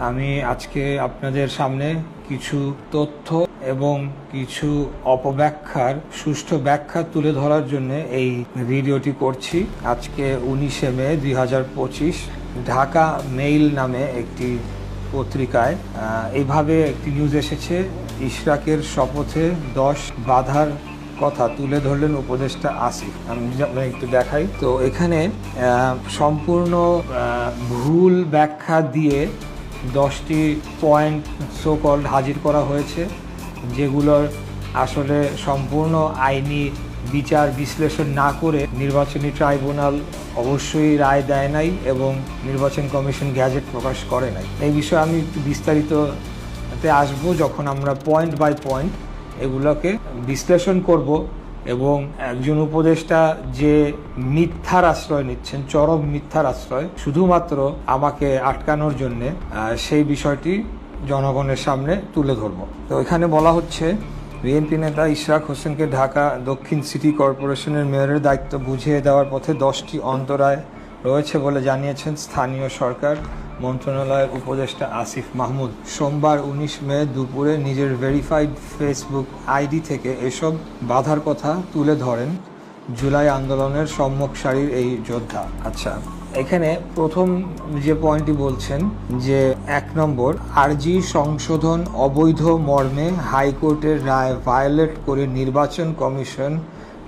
আমি আজকে আপনাদের সামনে কিছু তথ্য এবং কিছু অপব্যাখ্যার সুষ্ঠু ব্যাখ্যা তুলে ধরার জন্য এই ভিডিওটি করছি। আজকে 19শে মে 2025 ঢাকা মেইল নামে একটি পত্রিকায় এইভাবে একটি নিউজ এসেছে, ইশরাকের শপথে 10 বাধার কথা তুলে ধরলেন উপদেষ্টা আসিফ। আমি একটু দেখাই তো, এখানে সম্পূর্ণ ভুল ব্যাখ্যা দিয়ে 10টি পয়েন্ট সো কল্ড হাজির করা হয়েছে, যেগুলোর আসলে সম্পূর্ণ আইনি বিচার বিশ্লেষণ না করে নির্বাচনী ট্রাইব্যুনাল অবশ্যই রায় দেয় নাই এবং নির্বাচন কমিশন গ্যাজেট প্রকাশ করে নাই। এই বিষয়ে আমি একটু বিস্তারিততে আসবো যখন আমরা পয়েন্ট বাই পয়েন্ট এগুলোকে বিশ্লেষণ করব। এবং একজন উপদেষ্টা যে মিথ্যার আশ্রয় নিচ্ছেন, চরম মিথ্যার আশ্রয়, শুধুমাত্র আমাকে আটকানোর জন্যে, সেই বিষয়টি জনগণের সামনে তুলে ধরব। তো এখানে বলা হচ্ছে, বিএনপি নেতা ইশরাক হোসেনকে ঢাকা দক্ষিণ সিটি কর্পোরেশনের মেয়রের দায়িত্ব বুঝিয়ে দেওয়ার পথে 10টি অন্তরায় রয়েছে বলে জানিয়েছেন স্থানীয় সরকার মন্ত্রণালয়ের উপদেষ্টা আসিফ মাহমুদ। সোমবার 19 মে দুপুরে নিজের ভেরিফাইড ফেসবুক আইডি থেকে এসব বাধার কথা তুলে ধরেন জুলাই আন্দোলনের সম্মুখ সারির এই যোদ্ধা। আচ্ছা, এখানে প্রথম যে পয়েন্টটি বলছেন যে 1 নম্বর, আরজি সংশোধন অবৈধ মর্মে হাইকোর্টের রায় ভায়োলেট করে নির্বাচন কমিশন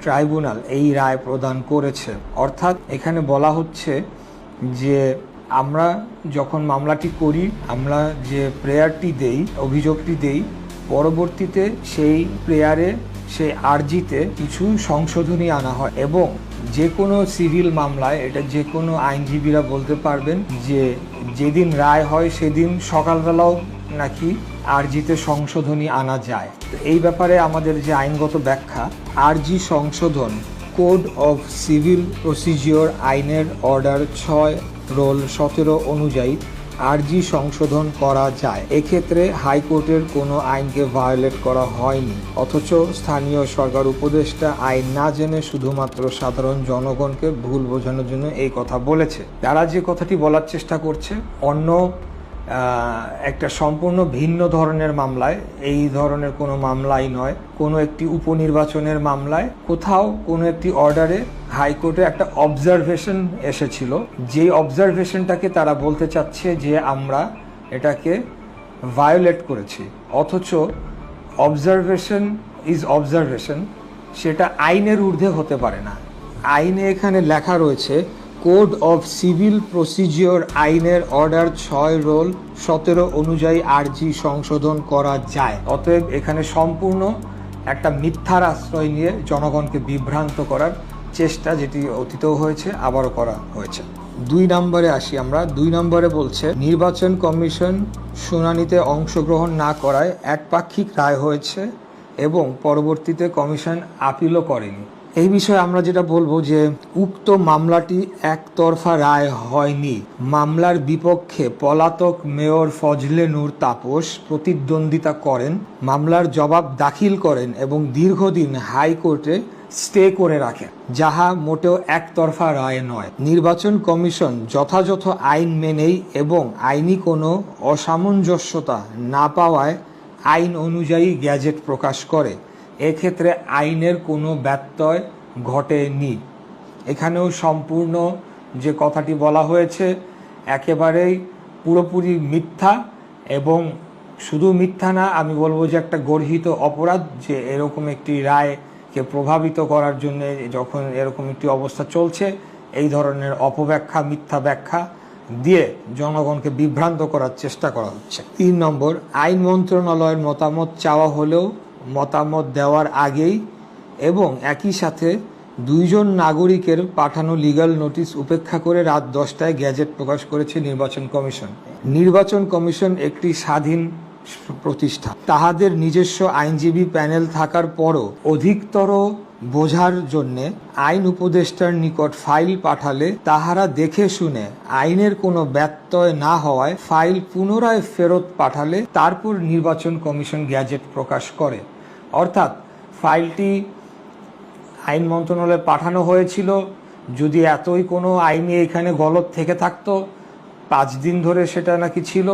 ট্রাইব্যুনাল এই রায় প্রদান করেছে। অর্থাৎ এখানে বলা হচ্ছে যে আমরা যখন মামলাটি করি, আমরা যে প্রেয়ারটি দেই, অভিযোগটি দেই, পরবর্তীতে সেই প্রেয়ারে, সেই আর্জিতে কিছু সংশোধনী আনা হয়। এবং যে কোনো সিভিল মামলায় এটা যে কোনো আইনজীবীরা বলতে পারবেন যে যেদিন রায় হয় সেদিন সকালবেলাও নাকি আর্জিতে সংশোধনী আনা যায়। তো এই ব্যাপারে আমাদের যে আইনগত ব্যাখ্যা, আরজি সংশোধন কোড অফ সিভিল প্রসিজিওর আইনের অর্ডার 6/17 অনুযায়ী আরজি সংশোধন করা যায়। এক্ষেত্রে হাইকোর্টের কোনো আইনকে ভায়োলেট করা হয়নি। অথচ স্থানীয় সরকার উপদেষ্টা আইন না জেনে শুধুমাত্র সাধারণ জনগণকে ভুল বোঝানোর জন্য এই কথা বলেছে। তারা যে কথাটি বলার চেষ্টা করছে, অন্য একটা সম্পূর্ণ ভিন্ন ধরনের মামলায়, এই ধরনের কোনো মামলাই নয়, কোনো একটি উপনির্বাচনের মামলায় কোথাও কোনো একটি অর্ডারে হাইকোর্টে একটা অবজারভেশন এসেছিল, যেই অবজারভেশনটাকে তারা বলতে চাচ্ছে যে আমরা এটাকে ভায়োলেট করেছি। অথচ অবজারভেশন ইজ অবজারভেশন, সেটা আইনের ঊর্ধ্বে হতে পারে না। আইনে এখানে লেখা রয়েছে কোড অফ সিভিল প্রসিজিওর আইনের অর্ডার 6/17 অনুযায়ী আরজি সংশোধন করা যায়। অতএব এখানে সম্পূর্ণ একটা মিথ্যার আশ্রয় নিয়ে জনগণকে বিভ্রান্ত করার চেষ্টা, যেটি অতীতেও হয়েছে, আবারও করা হয়েছে। 2 নম্বরে আসি আমরা। 2 নম্বরে বলছে, নির্বাচন কমিশন শুনানিতে অংশগ্রহণ না করায় একপাক্ষিক রায় হয়েছে এবং পরবর্তীতে কমিশন আপিলও করেনি। এই বিষয়ে আমরা যেটা বলবো যে উক্ত মামলাটি একতরফা রায় হয়নি। মামলার বিপক্ষে পলাতক মেয়র ফজলে নূর তাপস প্রতিদ্বন্দ্বিতা করেন, মামলার জবাব দাখিল করেন এবং দীর্ঘদিন হাইকোর্টে স্টে করে রাখেন, যাহা মোটেও একতরফা রায় নয়। নির্বাচন কমিশন যথাযথ আইন মেনেই এবং আইনি কোনো অসামঞ্জস্যতা না পাওয়ায় আইন অনুযায়ী গ্যাজেট প্রকাশ করে। এক্ষেত্রে আইনের কোনো ব্যত্যয় ঘটেনি। এখানেও সম্পূর্ণ যে কথাটি বলা হয়েছে একেবারেই পুরোপুরি মিথ্যা, এবং শুধু মিথ্যা না, আমি বলবো যে একটা গর্হিত অপরাধ, যে এরকম একটি রায়কে প্রভাবিত করার জন্য যখন এরকম একটি অবস্থা চলছে, এই ধরনের অপব্যাখ্যা, মিথ্যা ব্যাখ্যা দিয়ে জনগণকে বিভ্রান্ত করার চেষ্টা করা হচ্ছে। 3 নম্বর, আইন মন্ত্রণালয়ের মতামত চাওয়া হলেও মতামত দেওয়ার আগেই এবং একই সাথে 2 জন নাগরিকের পাঠানো লিগ্যাল নোটিশ উপেক্ষা করে রাত 10টায় গ্যাজেট প্রকাশ করেছে নির্বাচন কমিশন। নির্বাচন কমিশন একটি স্বাধীন প্রতিষ্ঠান। তাহাদের নিজস্ব আইনজীবী প্যানেল থাকার পরও অধিকতর বোঝার জন্যে আইন উপদেষ্টার নিকট ফাইল পাঠালে তাহারা দেখে শুনে আইনের কোনো ব্যত্যয় না হওয়ায় ফাইল পুনরায় ফেরত পাঠালে তারপর নির্বাচন কমিশন গ্যাজেট প্রকাশ করে। অর্থাৎ ফাইলটি আইন মন্ত্রণালয়ে পাঠানো হয়েছিল, যদি এতই কোনো আইনি এখানে গলত থেকে থাকতো, 5 দিন ধরে সেটা নাকি ছিল,